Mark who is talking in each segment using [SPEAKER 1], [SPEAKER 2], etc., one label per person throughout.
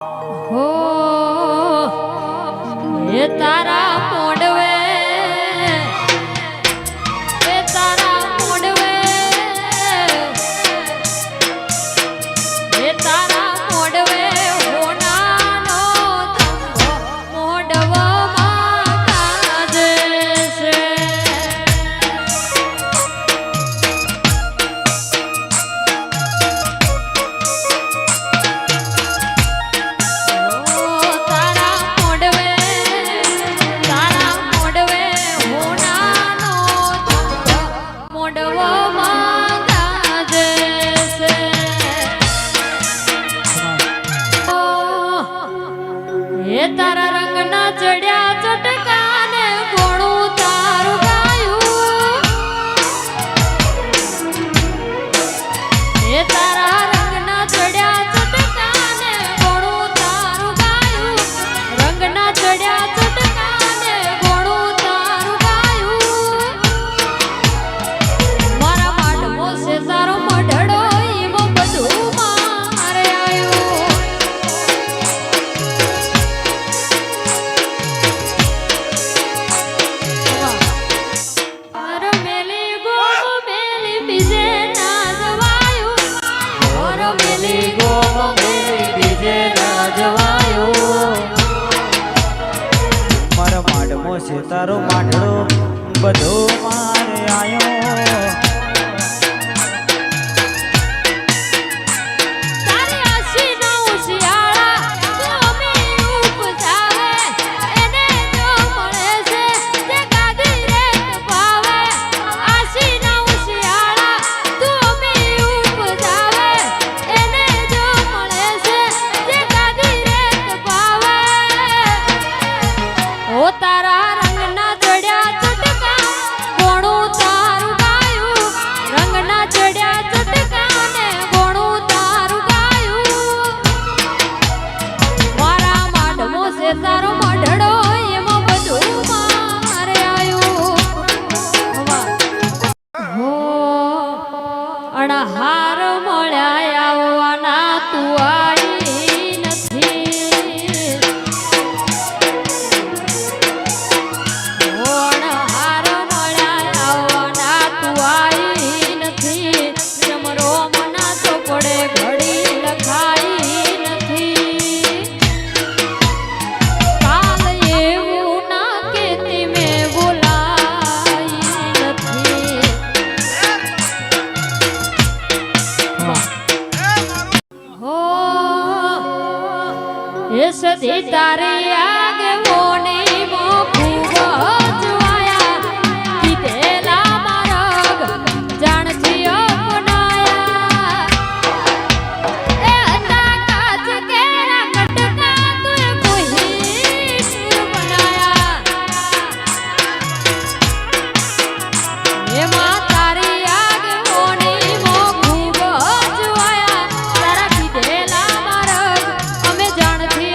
[SPEAKER 1] हो ये तारा मोडवे ये तारा मोडवे ये तारा मोडवे होना नो तंगो मोडवा माता जैसे ये तारा रंग ना चढ़िया चटकाने गोणू तारू गायू ये तारा रंग ना चढ़िया चटकाने गोणू तारू गायू रंग ना चढ़िया चटकाने गोणू तारू गायू मारा माडमो से तारो मढड़ो ईमो बधु मारे आयो
[SPEAKER 2] તારો માંડળો બધો મારે આયો
[SPEAKER 1] તારી આશી નો ઉશિયાળા ગોમી ઉપજાવે એને જો મળે છે તે ગાદી રે ભાવે આશી નો ઉશિયાળા ગોમી ઉપજાવે એને જો મળે છે તે ગાદી રે ભાવે ઓ તારા તારો મઢડો એમાં બધું મારે આયું હો અણહાર મળ્યા આવવાના તું આવી નથી હો અણહાર મળ્યા આવવાના તું આવી નથી જમરો મના ચોપડે ઘડી લખાઈ નથી सदी तारे आगे मोनी मो खूब जुआया कितेला मारग जान छी अपनाया ए अता काज केरा कटका तुए कोई सुर बनाया ये मां तारे आगे मोनी मो खूब जुआया तारा कितेला मारग हमें जान छी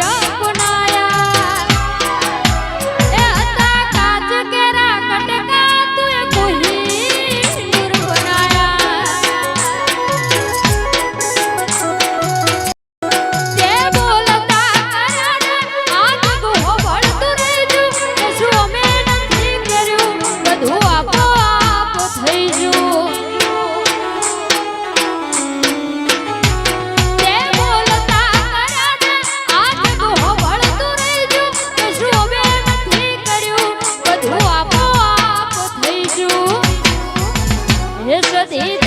[SPEAKER 1] સદી